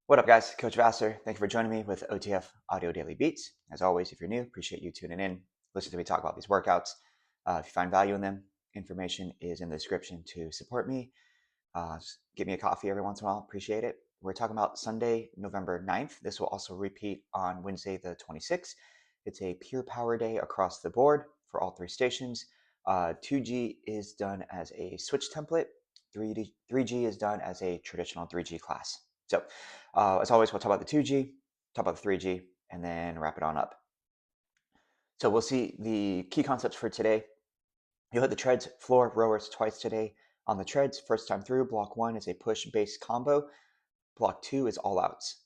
What up, guys? Coach Vassar. Thank you for joining me with OTF Audio Daily Beats. As always, if you're new, appreciate you tuning in. Listen to me talk about these workouts. If you find value in them, information is in the description to support me. Just give me a coffee every once in a while. Appreciate it. We're talking about Sunday, November 9th. This will also repeat on Wednesday, the 26th. It's a pure power day across the board for all three stations. 2G is done as a switch template. 3G is done as a traditional 3G class. So, as always, we'll talk about the 2G, talk about the 3G, and then wrap it on up. So we'll see the key concepts for today. You'll hit the treads, floor, rowers twice today. On the treads, first time through, block 1 is a push-base combo. Block 2 is all outs.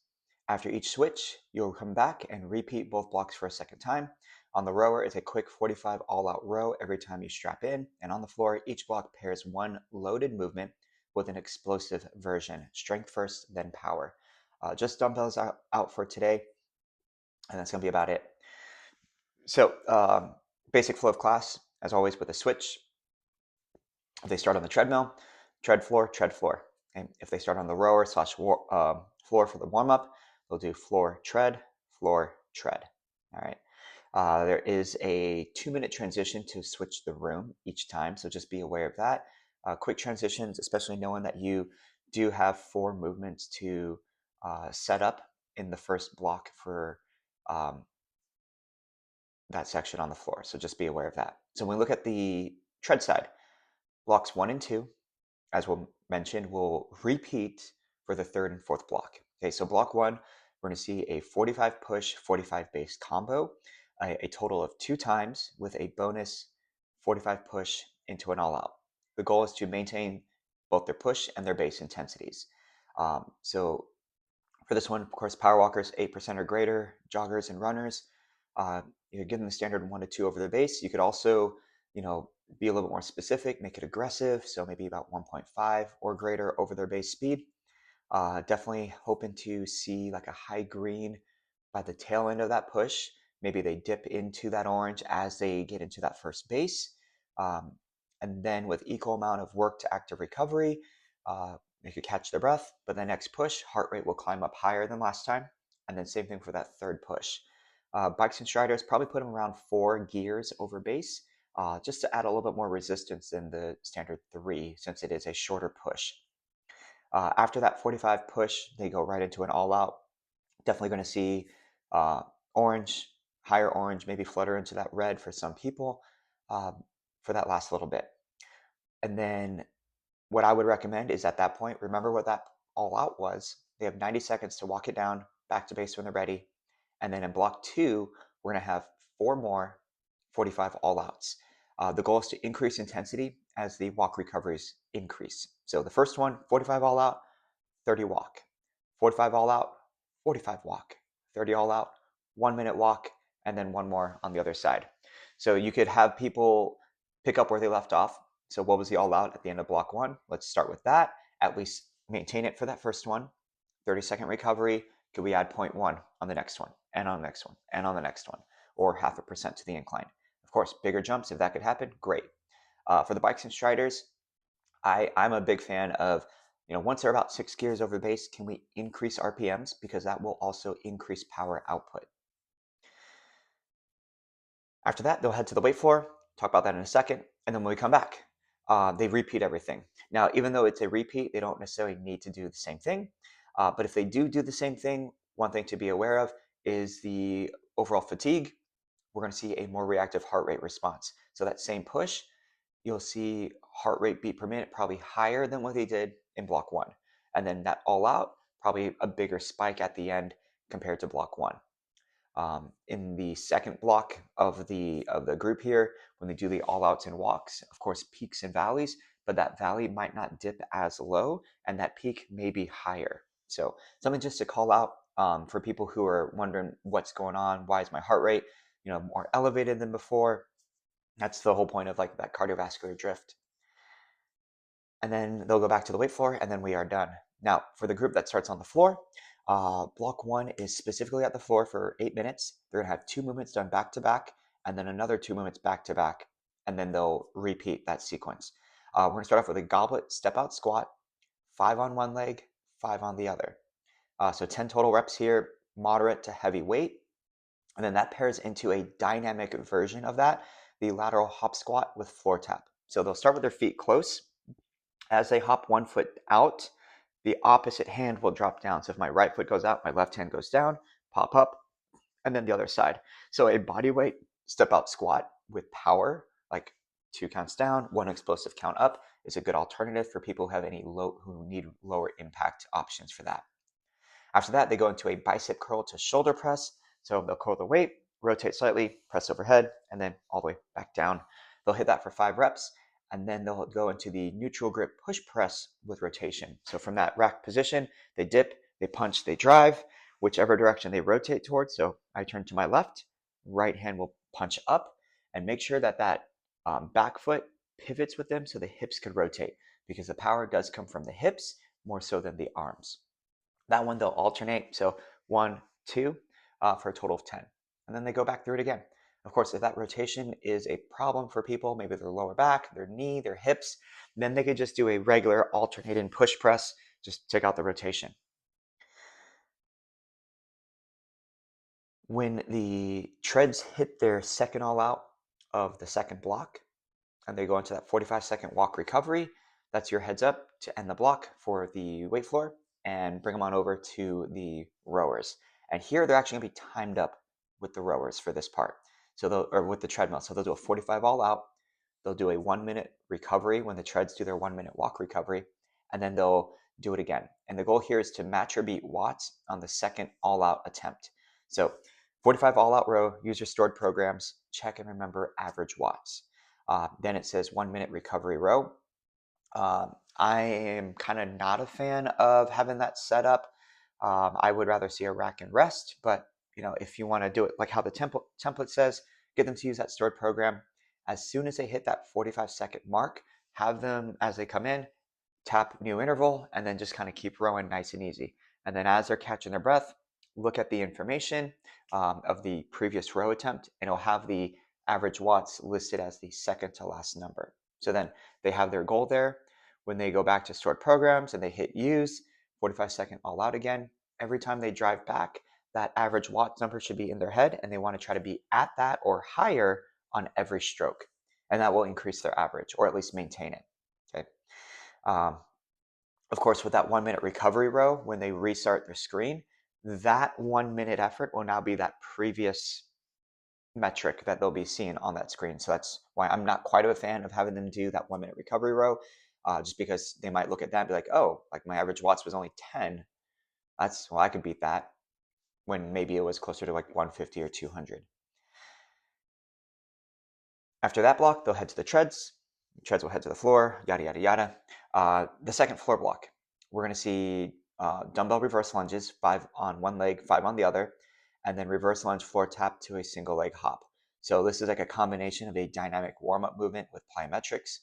After each switch, you'll come back and repeat both blocks for a second time. On the rower is a quick 45 all-out row every time you strap in. And on the floor, each block pairs one loaded movement with an explosive version. Strength first, then power. Just dumbbells out for today, and that's going to be about it. So basic flow of class, as always, with a switch. If they start on the treadmill, tread floor, tread floor. And if they start on the rower / floor for the warm-up, they'll do floor, tread. All right. There is a 2-minute transition to switch the room each time, so just be aware of that. Quick transitions, especially knowing that you do have 4 movements to set up in the first block for that section on the floor, so just be aware of that. So when we look at the tread side, blocks 1 and 2, as we'll mention, will repeat for the 3rd and 4th block. Okay, so block 1, we're going to see a 45 push, 45 base combo, a total of 2 times with a bonus 45 push into an all-out. The goal is to maintain both their push and their base intensities. So for this one, of course, power walkers 8% or greater, joggers and runners, you're given the standard 1 to 2 over the base. You could also, be a little bit more specific, make it aggressive, so maybe about 1.5 or greater over their base speed. Definitely hoping to see like a high green by the tail end of that push. Maybe they dip into that orange as they get into that first base. And then with equal amount of work to active recovery, they could catch their breath, but the next push, heart rate will climb up higher than last time. And then same thing for that 3rd push. Bikes and striders, probably put them around 4 gears over base, just to add a little bit more resistance than the standard 3, since it is a shorter push. After that 45 push, they go right into an all-out. Definitely going to see orange, higher orange, maybe flutter into that red for some people for that last little bit. And then what I would recommend is at that point, remember what that all-out was. They have 90 seconds to walk it down, back to base when they're ready. And then in block 2, we're going to have 4 more 45 all-outs. The goal is to increase intensity as the walk recoveries increase. So the first one, 45 all-out, 30 walk. 45 all-out, 45 walk. 30 all-out, 1 minute walk, and then 1 more on the other side. So you could have people pick up where they left off. So what was the all-out at the end of block 1? Let's start with that. At least maintain it for that first one. 30-second recovery. Could we add 0.1 on the next one, and on the next one, and on the next one, or 0.5% to the incline? Of course, bigger jumps, if that could happen, great. For the bikes and striders, I'm a big fan of, once they're about 6 gears over the base, can we increase RPMs? Because that will also increase power output. After that, they'll head to the weight floor, talk about that in a second, and then when we come back, they repeat everything. Now, even though it's a repeat, they don't necessarily need to do the same thing. But if they do the same thing, one thing to be aware of is the overall fatigue. We're going to see a more reactive heart rate response. So that same push, you'll see heart rate beat per minute probably higher than what they did in block 1. And then that all out, probably a bigger spike at the end compared to block 1. In the second block of the group here, when they do the all outs and walks, of course, peaks and valleys, but that valley might not dip as low and that peak may be higher. So something just to call out for people who are wondering what's going on, why is my heart rate, more elevated than before? That's the whole point of like that cardiovascular drift. And then they'll go back to the weight floor and then we are done. Now for the group that starts on the floor, block 1 is specifically at the floor for 8 minutes. They're gonna have 2 movements done back to back and then another 2 movements back to back, and then they'll repeat that sequence. We're gonna start off with a goblet step out squat, 5 on one leg, 5 on the other. So 10 total reps here, moderate to heavy weight. And then that pairs into a dynamic version of that, the lateral hop squat with floor tap. So they'll start with their feet close. As they hop one foot out, the opposite hand will drop down. So if my right foot goes out, my left hand goes down, pop up, and then the other side. So a body weight step out squat with power, like 2 counts down, 1 explosive count up, is a good alternative for people who need lower impact options for that. After that, they go into a bicep curl to shoulder press. So they'll curl the weight, rotate slightly, press overhead, and then all the way back down. They'll hit that for 5 reps, and then they'll go into the neutral grip push press with rotation. So from that rack position, they dip, they punch, they drive, whichever direction they rotate towards. So I turn to my left, right hand will punch up, and make sure that back foot pivots with them so the hips could rotate, because the power does come from the hips more so than the arms. That one they'll alternate. So 1, 2 for a total of 10. And then they go back through it again. Of course, if that rotation is a problem for people, maybe their lower back, their knee, their hips, then they could just do a regular alternating push press, just take out the rotation. When the treads hit their second all out of the second block, and they go into that 45-second walk recovery, that's your heads up to end the block for the weight floor and bring them on over to the rowers. And here they're actually going to be timed up with the rowers for this part. Or with the treadmill. So they'll do a 45 all out. They'll do a 1-minute recovery when the treads do their 1-minute walk recovery, and then they'll do it again. And the goal here is to match or beat watts on the second all out attempt. So 45 all out row, use your stored programs, check and remember average watts. Then it says 1-minute recovery row. I am kind of not a fan of having that set up. I would rather see a rack and rest, but if you want to do it like how the template says, get them to use that stored program. As soon as they hit that 45-second mark, have them, as they come in, tap new interval, and then just kind of keep rowing nice and easy. And then as they're catching their breath, look at the information of the previous row attempt, and it'll have the average watts listed as the second to last number. So then they have their goal there. When they go back to stored programs and they hit use, 45-second all out again, every time they drive back, that average watts number should be in their head, and they want to try to be at that or higher on every stroke. And that will increase their average, or at least maintain it. Okay. Of course, with that 1-minute recovery row, when they restart their screen, that 1-minute effort will now be that previous metric that they'll be seeing on that screen. So that's why I'm not quite a fan of having them do that 1-minute recovery row, just because they might look at that and be like, oh, like my average watts was only 10. Well, I could beat that, when maybe it was closer to like 150 or 200. After that block, they'll head to the treads. Treads will head to the floor, yada, yada, yada. The second floor block, we're going to see dumbbell reverse lunges, 5 on one leg, 5 on the other, and then reverse lunge floor tap to a single leg hop. So this is like a combination of a dynamic warm-up movement with plyometrics.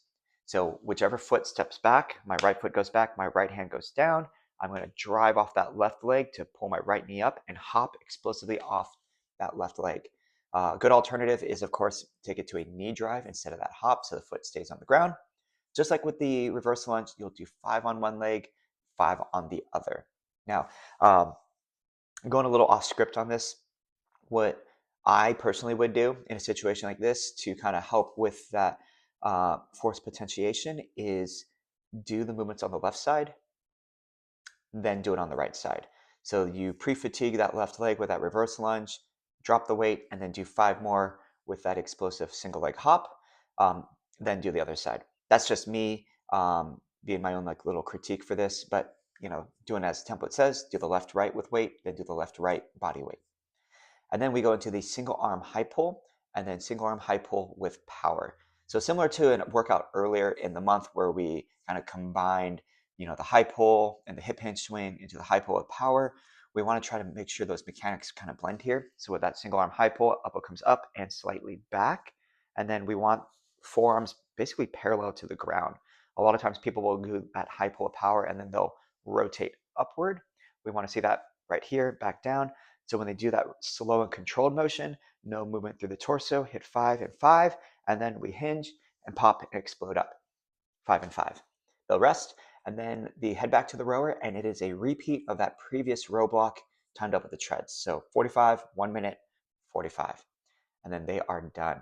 So whichever foot steps back, my right foot goes back, my right hand goes down. I'm going to drive off that left leg to pull my right knee up and hop explosively off that left leg. A good alternative is, of course, take it to a knee drive instead of that hop so the foot stays on the ground. Just like with the reverse lunge, you'll do 5 on one leg, 5 on the other. Now, I'm going a little off script on this. What I personally would do in a situation like this to kind of help with that force potentiation is do the movements on the left side, then do it on the right side. So you pre-fatigue that left leg with that reverse lunge, drop the weight, and then do 5 more with that explosive single leg hop, then do the other side. That's just me being my own like little critique for this, but doing as the template says, do the left right with weight, then do the left right body weight. And then we go into the single arm high pull, and then single arm high pull with power. So similar to a workout earlier in the month where we kind of combined the high pull and the hip hinge swing into the high pull with power, we want to try to make sure those mechanics kind of blend here. So with that single arm high pull, elbow comes up and slightly back. And then we want forearms basically parallel to the ground. A lot of times people will do that high pull of power and then they'll rotate upward. We want to see that right here, back down. So when they do that slow and controlled motion, no movement through the torso, hit 5 and 5, and then we hinge and pop and explode up, 5 and 5. They'll rest, and then they head back to the rower, and it is a repeat of that previous row block timed up with the treads. So 45, 1 minute, 45, and then they are done.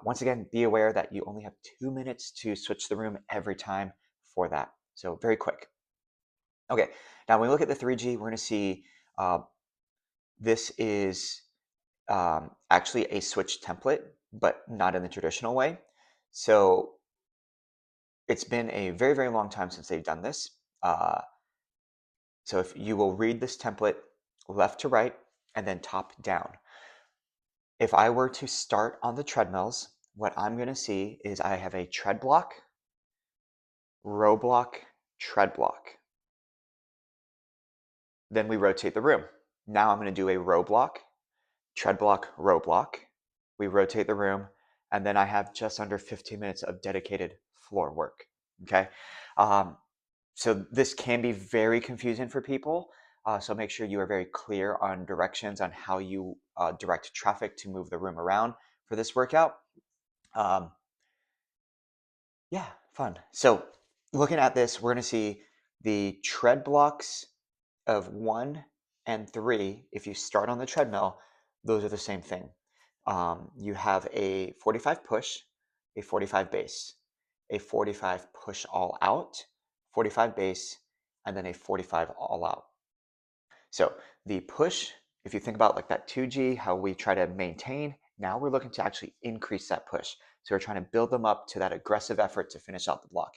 Once again, be aware that you only have 2 minutes to switch the room every time for that. So very quick. Okay, now when we look at the 3G, we're going to see this is actually a switch template, but not in the traditional way. So it's been a very, very long time since they've done this. So if you will read this template left to right and then top down. If I were to start on the treadmills, what I'm going to see is I have a tread block, row block, tread block. Then we rotate the room. Now I'm going to do a row block, tread block, row block. We rotate the room, and then I have just under 15 minutes of dedicated floor work. Okay. So this can be very confusing for people. So make sure you are very clear on directions on how you direct traffic to move the room around for this workout. Yeah, fun. So looking at this, we're going to see the tread blocks of 1 and 3. If you start on the treadmill, those are the same thing. You have a 45 push, a 45 base, a 45 push all out, 45 base, and then a 45 all out. So the push, if you think about like that 2G, how we try to maintain, now we're looking to actually increase that push. So we're trying to build them up to that aggressive effort to finish out the block.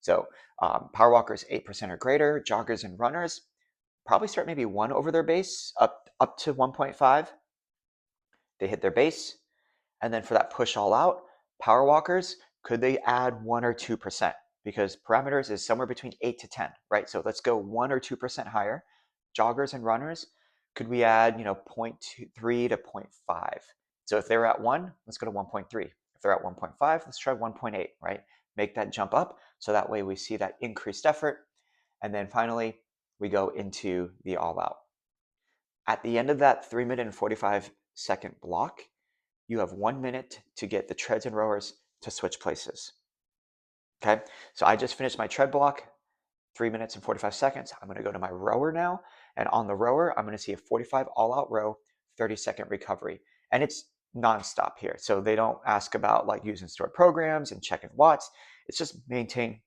So power walkers 8% or greater, joggers and runners probably start maybe 1 over their base up to 1.5. They hit their base. And then for that push all out, power walkers, could they add 1 or 2%? Because parameters is somewhere between 8 to 10, right? So let's go 1 or 2% higher. Joggers and runners, could we add 0.3 to 0.5? So if they're at 1, let's go to 1.3. If they're at 1.5, let's try 1.8, right? Make that jump up so that way we see that increased effort. And then finally, we go into the all out. At the end of that 3-minute and 45-second block, you have 1 minute to get the treads and rowers to switch places. Okay, so I just finished my tread block, 3 minutes and 45 seconds. I'm going to go to my rower now. And on the rower, I'm going to see a 45 all out row, 30-second recovery. And it's nonstop here. So they don't ask about like using stored programs and checking watts. It's just maintain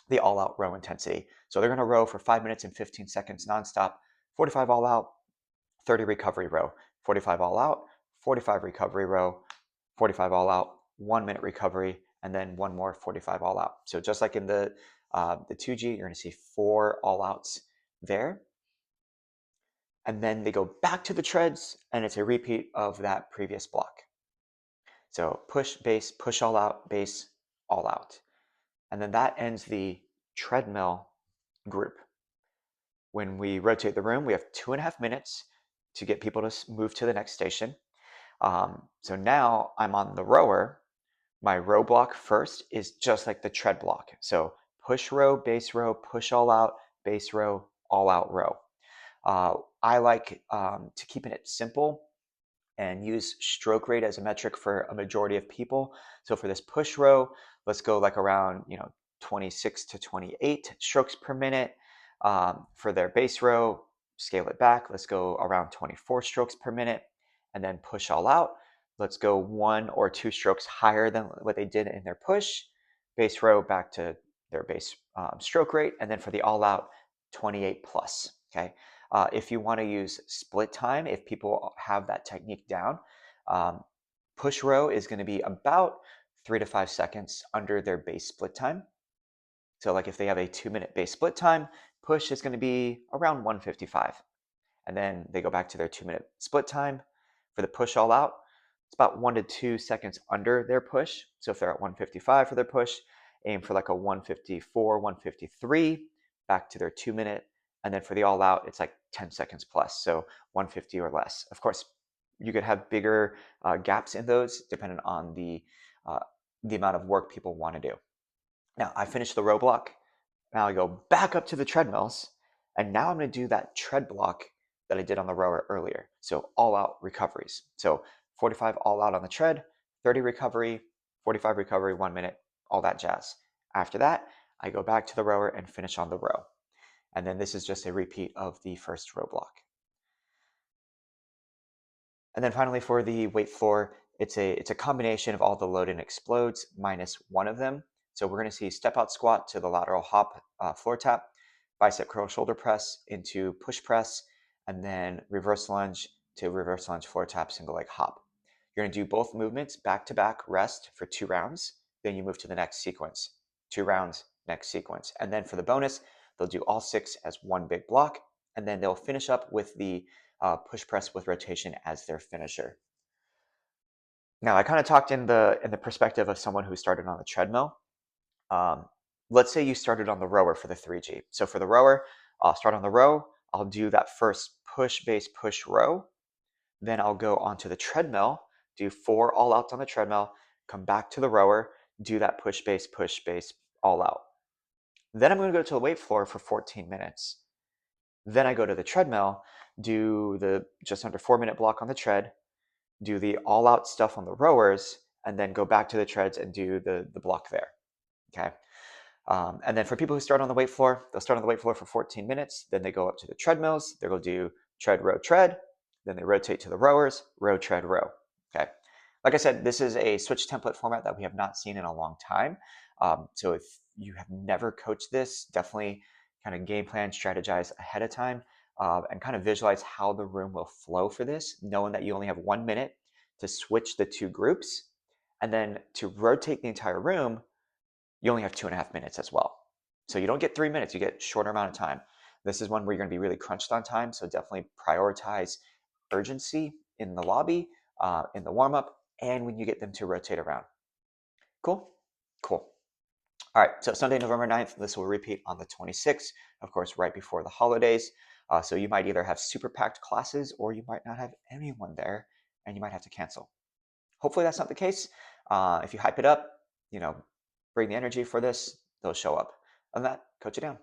the all out row intensity. So they're going to row for 5 minutes and 15 seconds nonstop, 45 all out, 30 recovery row, 45 all out, 45 recovery row, 45 all out, 1 minute recovery, and then one more 45 all out. So just like in the 2G, you're going to see 4 all outs there. And then they go back to the treads, and it's a repeat of that previous block. So push, base, push all out, base, all out. And then that ends the treadmill group. When we rotate the room, we have 2.5 minutes to get people to move to the next station. So now I'm on the rower. My row block first is just like the tread block. So push row, push all out, base row, all out row. I like to keep it simple and use stroke rate as a metric for a majority of people. So for this push row, let's go like around 26 to 28 strokes per minute. For their base row, scale it back. Let's go around 24 strokes per minute. And then push all out. Let's go 1 or 2 strokes higher than what they did in their push. Base row back to their base stroke rate. And then for the all out, 28 plus. Okay. If you want to use split time, if people have that technique down, push row is going to be about 3 to 5 seconds under their base split time. So like if they have a 2-minute base split time, push is going to be around 155. And then they go back to their 2-minute split time. For the push all out, it's about 1 to 2 seconds under their push. So if they're at 155 for their push, aim for like a 154, 153, back to their 2-minute. And then for the all out, it's like 10 seconds plus, so 150 or less. Of course, you could have bigger gaps in those depending on the amount of work people want to do. Now, I finished the row block. Now I go back up to the treadmills, and now I'm going to do that tread block that I did on the rower earlier. So all out recoveries. So 45 all out on the tread, 30 recovery, 45 recovery, 1 minute, all that jazz. After that, I go back to the rower and finish on the row. And then this is just a repeat of the first row block. And then finally for the weight floor, it's a combination of all the load and explodes minus one of them. So we're going to see step out squat to the lateral hop floor tap, bicep curl shoulder press into push press, and then reverse lunge to reverse lunge floor tap single leg hop. You're going to do both movements back to back, rest for 2 rounds. Then you move to the next sequence. 2 rounds, next sequence. And then for the bonus, they'll do all 6 as one big block. And then they'll finish up with the push press with rotation as their finisher. Now, I kind of talked in the perspective of someone who started on the treadmill. Let's say you started on the rower for the 3G. So for the rower, I'll start on the row. I'll do that first push, base, push, row. Then I'll go onto the treadmill, do 4 all outs on the treadmill, come back to the rower, do that push, base, all out. Then I'm going to go to the weight floor for 14 minutes. Then I go to the treadmill, do the just under 4-minute block on the tread, do the all out stuff on the rowers, and then go back to the treads and do the block there. Okay. And then for people who start on the weight floor, they'll start on the weight floor for 14 minutes. Then they go up to the treadmills. They'll do tread, row, tread. Then they rotate to the rowers, row, tread, row. Okay. Like I said, this is a switch template format that we have not seen in a long time. So if you have never coached this, definitely kind of game plan, strategize ahead of time, and kind of visualize how the room will flow for this, knowing that you only have 1 minute to switch the 2 groups. And then to rotate the entire room, you only have 2.5 minutes as well. So you don't get 3 minutes, you get a shorter amount of time. This is one where you're going to be really crunched on time. So definitely prioritize urgency in the lobby, in the warm-up, and when you get them to rotate around. Cool? Cool. All right, so Sunday, November 9th, this will repeat on the 26th, of course, right before the holidays. So you might either have super packed classes or you might not have anyone there and you might have to cancel. Hopefully that's not the case. If you hype it up, bring the energy for this, they'll show up. Other than that, coach it down.